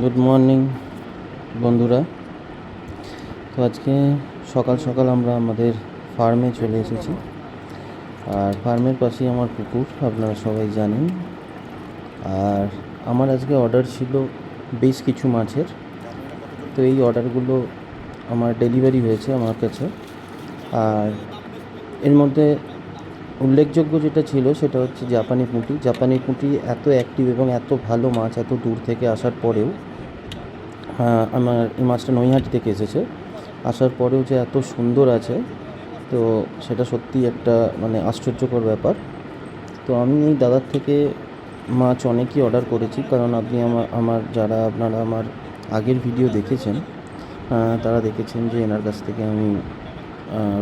Good morning বন্ধুরা। তো আজকে সকাল সকাল আমরা আমাদের ফার্মে চলে এসেছি। আর ফার্মের পাশেই আমার পুকুর, আপনারা সবাই জানেন। আর আমার আজকে অর্ডার ছিল বেশ কিছু মাছের। তো এই অর্ডারগুলো আমার ডেলিভারি হয়েছে আমার কাছে। আর এর মধ্যে উল্লেখযোগ্য যেটা ছিল সেটা হচ্ছে জাপানি পুঁটি। জাপানি পুঁটি এত অ্যাক্টিভ এবং এত ভালো মাছ, এত দূর থেকে আসার পরেও আমার এই মাছটা নৈহাটি থেকে এসেছে। আসার পরেও যে এত সুন্দর আছে, তো সেটা সত্যিই একটা আশ্চর্যকর ব্যাপার। তো আমি এই দাদার থেকে মাছ অনেকই অর্ডার করেছি, কারণ আপনি আপনারা আমার আগের ভিডিও দেখেছেন, তারা দেখেছেন যে এনার কাছ থেকে আমি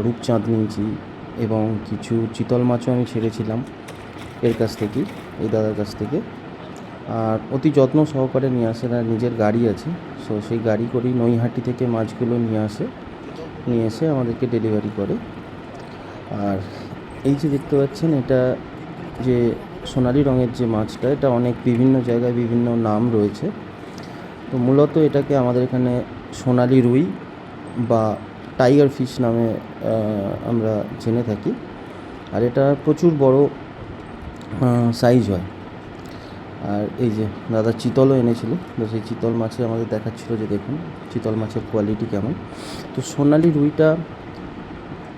রূপচাঁদ নিয়েছি এবং কিছু চিতল মাছও আমি ছেড়েছিলাম এর কাছ থেকেই, এই দাদার কাছ থেকে। আর অতি যত্ন সহকারে নিয়ে আসে, আর নিজের গাড়ি আছে, সো সেই গাড়ি করেই নৈহাটি থেকে মাছগুলো নিয়ে এসে আমাদেরকে ডেলিভারি করে। আর এই যে দেখতে পাচ্ছেন, এটা যে সোনালি রঙের যে মাছটা, এটা অনেক বিভিন্ন জায়গায় বিভিন্ন নাম রয়েছে। তো মূলত এটাকে আমাদের এখানে সোনালি রুই বা টাইগার ফিশ নামে আমরা জেনে থাকি। আর এটা প্রচুর বড় সাইজ হয়। আর এই যে দাদা চিতলও এনেছিল, তো সেই চিতল মাছে আমাদের দেখাচ্ছিল যে দেখুন চিতল মাছের কোয়ালিটি কেমন। তো সোনালি রুইটা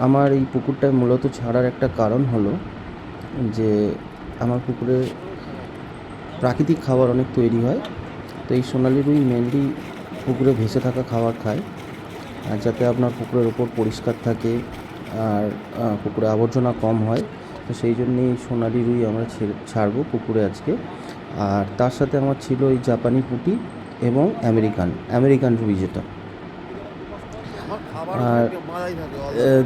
আমার এই পুকুরটায় মূলত ছাড়ার একটা কারণ হলো যে আমার পুকুরে প্রাকৃতিক খাবার অনেক তৈরি হয়। তো এই সোনালি রুই মেনলি পুকুরে ভেসে থাকা খাবার খায়, আর যাতে আপনার পুকুরের ওপর পরিষ্কার থাকে আর পুকুরে আবর্জনা কম হয়। তো সেই জন্যেই সোনালি রুই আমরা ছাড়বো পুকুরে আজকে। আর তার সাথে আমার ছিল এই জাপানি পুঁটি এবং আমেরিকান রুই যেটা। আর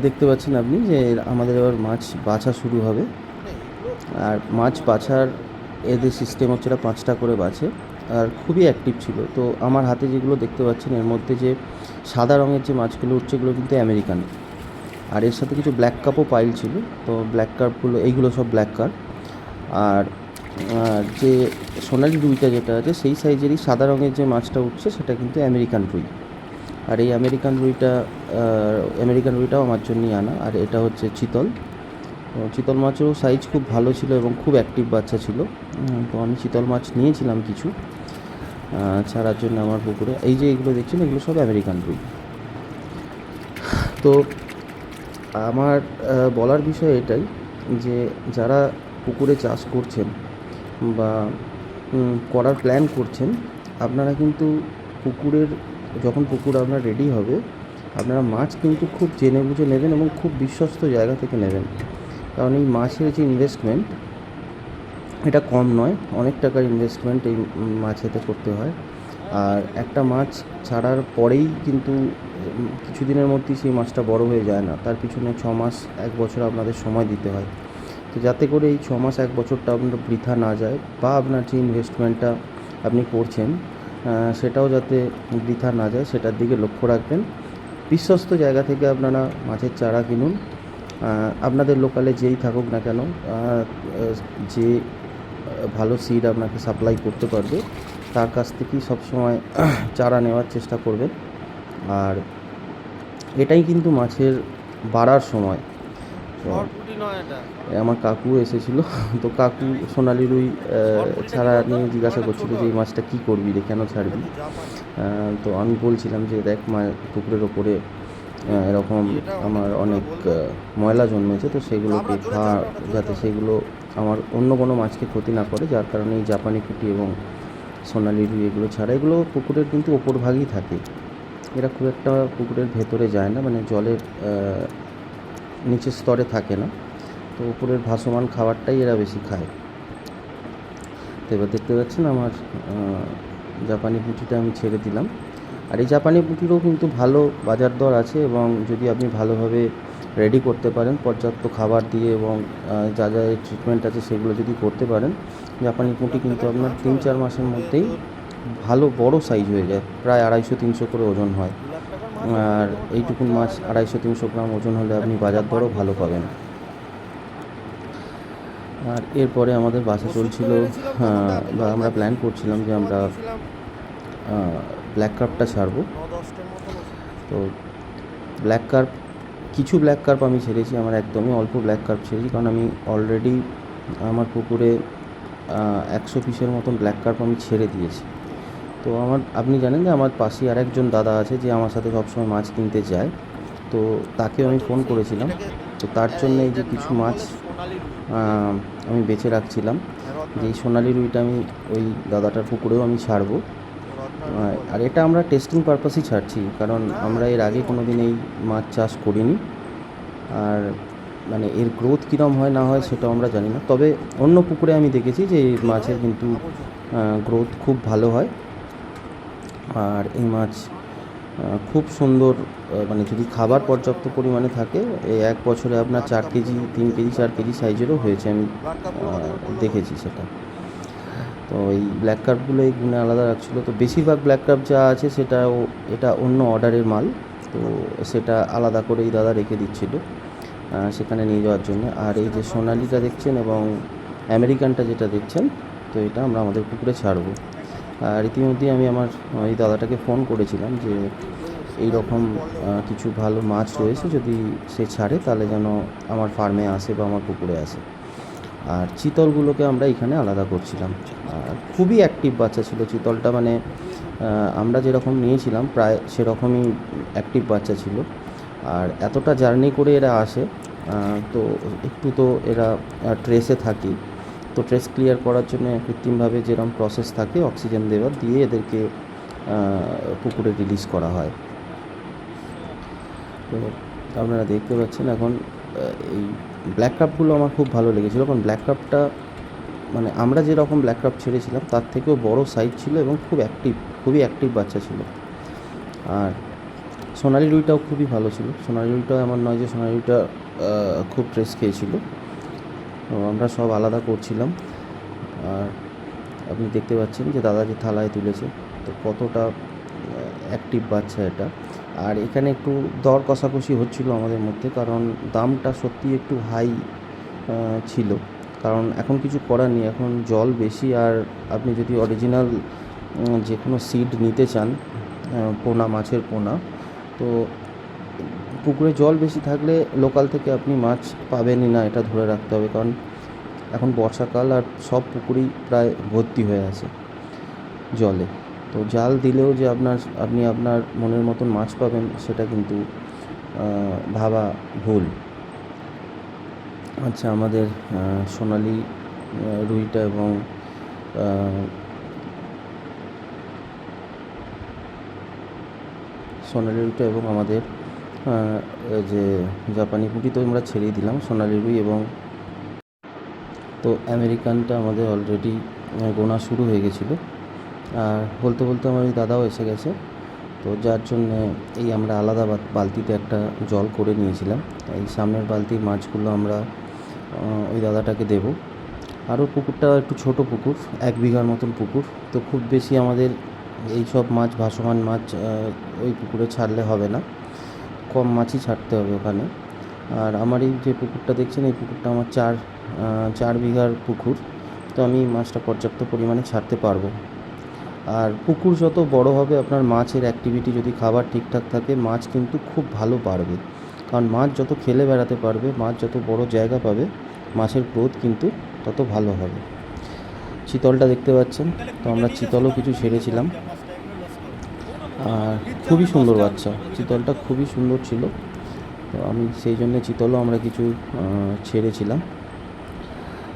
দেখতে পাচ্ছেন আপনি যে আমাদের এবার মাছ বাছা শুরু হবে। আর মাছ বাছার এদের সিস্টেম হচ্ছে, এরা 5টা করে বাছে, আর খুবই অ্যাক্টিভ ছিল। তো আমার হাতে যেগুলো দেখতে পাচ্ছেন, এর মধ্যে যে সাদা রঙের যে মাছগুলো উঠছে, এগুলো কিন্তু আমেরিকান। আর এর সাথে কিছু ব্ল্যাক কাপও পাইল ছিল। তো ব্ল্যাক কাপগুলো, এইগুলো সব ব্ল্যাক কাপ। আর যে সোনালি রুইটা যেটা আছে, সেই সাইজেরই সাদা রঙের যে মাছটা উঠছে, সেটা কিন্তু আমেরিকান রুই। আর এই আমেরিকান রুইটাও আমার জন্যই আনা। আর এটা হচ্ছে চিতল। চিতল মাছেরও সাইজ খুব ভালো ছিল এবং খুব অ্যাক্টিভ বাচ্চা ছিল। তো আমি চিতল মাছ নিয়েছিলাম কিছু ছাড়ার জন্য আমার পুকুরে। এই যে এগুলো দেখছেন, এগুলো সব আমেরিকান রুই। তো আমার বলার বিষয় এটাই যে যারা পুকুরে চাষ করছেন বা করার প্ল্যান করছেন, আপনারা কিন্তু যখন পুকুর আপনার রেডি হবে, আপনারা মাছ কিন্তু খুব জেনে বুঝে নেবেন এবং খুব বিশ্বস্ত জায়গা থেকে নেবেন। কারণ এই মাছের যে ইনভেস্টমেন্ট, এটা কম নয়, অনেক টাকার ইনভেস্টমেন্ট এই মাছেতে করতে হয়। আর একটা মাছ ছাড়ার পরেই কিন্তু কিছুদিনের মধ্যেই সেই মাছটা বড় হয়ে যায় না, তার পিছনে 6 মাস 1 বছর আপনাদের সময় দিতে হয়। তো যাতে করে এই 6 মাস 1 বছরটা আপনার বৃথা না যায়, বা আপনার যে ইনভেস্টমেন্টটা আপনি করছেন সেটাও যাতে বৃথা না যায়, সেটার দিকে লক্ষ্য রাখবেন। বিশ্বস্ত জায়গা থেকে আপনারা মাছের চারা কিনুন। আপনাদের লোকালে যেই থাকুক না কেন, যে ভালো সিড আপনাকে সাপ্লাই করতে পারবে, তার কাছ থেকেই সবসময় চারা নেওয়ার চেষ্টা করবেন। আর এটাই কিন্তু মাছের বাড়ার সময়। তো আমার কাকু এসেছিল, তো কাকু সোনালি রুই ছাড়া নিয়ে জিজ্ঞাসা করছিল যে এই মাছটা কী করবি রে, কেন ছাড়বি। তো আমি বলছিলাম যে দেখ পুকুরের ওপরে এরকম আমার অনেক ময়লা জন্মেছে, তো সেগুলোকে যাতে সেগুলো আমার অন্য কোনো মাছকে ক্ষতি না করে, যার কারণে এই জাপানি পুঁটি এবং সোনালি রুই এগুলো ছাড়া। এগুলো পুকুরের কিন্তু ওপর ভাগই থাকে, এরা খুব একটা পুকুরের ভেতরে যায় না, জলের নিচের স্তরে থাকে না। তো উপরের ভাসমান খাবারটাই এরা বেশি খায়। তো এবার দেখতে পাচ্ছেন আমার জাপানি পুঁটিটা আমি ছেড়ে দিলাম। আর এই জাপানি পুঁটিরও কিন্তু ভালো বাজার দর আছে, এবং যদি আপনি ভালোভাবে রেডি করতে পারেন পর্যাপ্ত খাবার দিয়ে, এবং যা যা ট্রিটমেন্ট আছে সেগুলো যদি করতে পারেন, জাপানি পুঁটি কিন্তু আপনার 3-4 মাসের মধ্যেই ভালো বড় সাইজ হয়ে যায়, প্রায় 250-300 করে ওজন হয়। আর এইটুকুন মাছ 250-300 গ্রাম ওজন হলে আপনি বাজার দরও ভালো পাবেন। আর এরপরে আমাদের বাসা চলছিল, বা আমরা প্ল্যান করছিলাম যে আমরা ব্ল্যাক কার্পটা ছাড়বো। তো ব্ল্যাক কার্প কিছু ব্ল্যাক কার্প আমি ছেড়েছি, আমার একদমই অল্প ব্ল্যাক কার্প ছেড়েছি, কারণ আমি অলরেডি আমার পুকুরে 100 পিসের মতন ব্ল্যাক কার্প আমি ছেড়ে দিয়েছি। তো আপনি জানেন যে আমার পাশে আরেকজন দাদা আছে যে আমার সাথে সবসময় মাছ কিনতে যায়, তো তাকেও আমি ফোন করেছিলাম। তো তার জন্য এই যে কিছু মাছ আমি বেছে রাখছিলাম, যে এই সোনালি রুইটা আমি ওই দাদাটার পুকুরেও আমি ছাড়বো। আর এটা আমরা টেস্টিং পারপাসই ছাড়ছি, কারণ আমরা এর আগে কোনো দিন এই মাছ চাষ করিনি। আর মানে এর গ্রোথ কীরকম হয় না হয় সেটাও আমরা জানি না, তবে অন্য পুকুরে আমি দেখেছি যে এই মাছের কিন্তু গ্রোথ খুব ভালো হয়। আর এই মাছ খুব সুন্দর, মানে যদি খাবার পর্যাপ্ত পরিমাণে থাকে, এই 1 বছরে আপনার 4 কেজি 3 কেজি 4 কেজি সাইজেরও হয়েছে, আমি দেখেছি সেটা। তো এই ব্ল্যাক কার্পগুলো এই গুণে আলাদা রাখছিলো। তো বেশিরভাগ ব্ল্যাক কার্প যা আছে এটা অন্য অর্ডারের মাল, তো সেটা আলাদা করেই দাদা রেখে দিচ্ছিলো সেখানে নিয়ে যাওয়ার জন্য। আর এই যে সোনালিটা দেখছেন এবং আমেরিকানটা যেটা দেখছেন, তো এটা আমরা আমাদের পুকুরে ছাড়বো। আর ইতিমধ্যেই আমি আমার ওই দাদাটাকে ফোন করেছিলাম যে এই রকম কিছু ভালো মাছ রয়েছে, যদি সে ছাড়ে তাহলে যেন আমার ফার্মে আসে বা আমার পুকুরে আসে। আর চিতলগুলোকে আমরা এখানে আলাদা করছিলাম। আর খুবই অ্যাক্টিভ বাচ্চা ছিল চিতলটা, মানে আমরা যেরকম নিয়েছিলাম প্রায় সেরকমই অ্যাক্টিভ বাচ্চা ছিল। আর এতটা জার্নি করে এরা আসে, তো একটু তো এরা ট্রেসে থাকি, তো ট্রেস ক্লিয়ার করার জন্য কৃত্রিমভাবে যেরকম প্রসেস থাকে অক্সিজেন দিয়ে এদেরকে পুকুরে রিলিজ করা হয়। তো আপনারা দেখতে পাচ্ছেন এখন এই ব্ল্যাক কার্পগুলো আমার খুব ভালো লেগেছিলো, কারণ ব্ল্যাক কার্পটা মানে আমরা যেরকম ব্ল্যাক কার্প ছেড়েছিলাম তার থেকেও বড় সাইজ ছিল এবং খুবই অ্যাক্টিভ বাচ্চা ছিল। আর সোনালি রুইটাও খুবই ভালো ছিল। সোনালি রুইটাও এমন নয় যে সোনালি রুইটা খুব ট্রেস খেয়েছিল। তো আমরা সব আলাদা করছিলাম। আর আপনি দেখতে পাচ্ছেন যে দাদা যে থালায় তুলেছে, তো কতটা অ্যাক্টিভ বাচ্চা এটা। আর এখানে একটু দর কষাকষি হচ্ছিল আমাদের মধ্যে, কারণ দামটা সত্যি একটু হাই ছিল, কারণ এখন কিছু করার নেই, এখন জল বেশি। আর আপনি যদি অরিজিনাল যে কোনো সিড নিতে চান, পোনা মাছের পোনা, তো পুকুরে জল বেশি থাকলে লোকাল থেকে আপনি মাছ পাবেনই না, এটা ধরে রাখতে হবে। কারণ এখন বর্ষাকাল আর সব পুকুরই প্রায় ভর্তি হয়ে আছে জলে, তো জাল দিলেও যে আপনি আপনার মনের মতন মাছ পাবেন সেটা কিন্তু ভাবা ভুল। আচ্ছা, আমাদের সোনালি রুইটা এবং আমাদের যে জাপানি পুঁটি তো আমরা ছেড়েই দিলাম, সোনালি রুই এবং তো আমেরিকানটা আমাদের অলরেডি গোনা শুরু হয়ে গেছিলো। আর বলতে বলতে আমার ওই দাদাও এসে গেছে, তো যার জন্যে এই আমরা আলাদা বালতিতে একটা জল করে নিয়েছিলাম। এই সামনের বালতির মাছগুলো আমরা ওই দাদাটাকে দেবো। আরও পুকুরটা একটু ছোট পুকুর, 1 বিঘার মতন পুকুর, তো খুব বেশি আমাদের এই সব মাছ ভাসমান মাছ ওই পুকুরে ছাড়লে হবে না, কম মাছই ছাড়তে হবে ওখানে। আর আমার এই যে পুকুরটা দেখছেন, এই পুকুরটা আমার 4 বিঘার পুকুর, তো আমি মাছটা পর্যাপ্ত পরিমাণে ছাড়তে পারবো। আর পুকুর যত বড় হবে, আপনার মাছের অ্যাক্টিভিটি যদি খাবার ঠিকঠাক থাকে, মাছ কিন্তু খুব ভালো বাড়বে। কারণ মাছ যত খেলে বেড়াতে পারবে, মাছ যত বড় জায়গা পাবে, মাছের গ্রোথ কিন্তু তত ভালো হবে। চিতলটা দেখতে পাচ্ছেন, তো আমরা চিতলও কিছু ছেড়েছিলাম। আর খুবই সুন্দর বাচ্চা, চিতলটা খুবই সুন্দর ছিল, তো আমি সেই জন্য চিতলও আমরা কিছু ছেড়েছিলাম।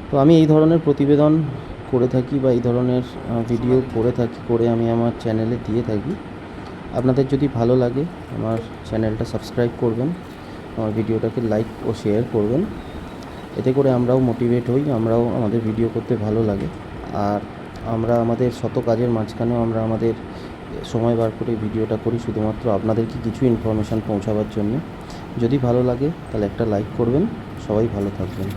তো আমি এই ধরনের প্রতিবেদন করে থাকি বা এই ধরনের ভিডিও করে আমি আমার চ্যানেলে দিয়ে থাকি। আপনাদের যদি ভালো লাগে আমার চ্যানেলটা সাবস্ক্রাইব করবেন, আমার ভিডিওটাকে লাইক ও শেয়ার করবেন, এতে করে আমরাও মোটিভেট হই, আমরাও আমাদের ভিডিও করতে ভালো লাগে। আর আমরা আমাদের শত কাজের মাঝখানেও আমরা আমাদের সময় বার করে ভিডিওটা করি শুধুমাত্র আপনাদেরকে কিছু ইনফরমেশান পৌঁছাবার জন্য। যদি ভালো লাগে তাহলে একটা লাইক করবেন। সবাই ভালো থাকবেন।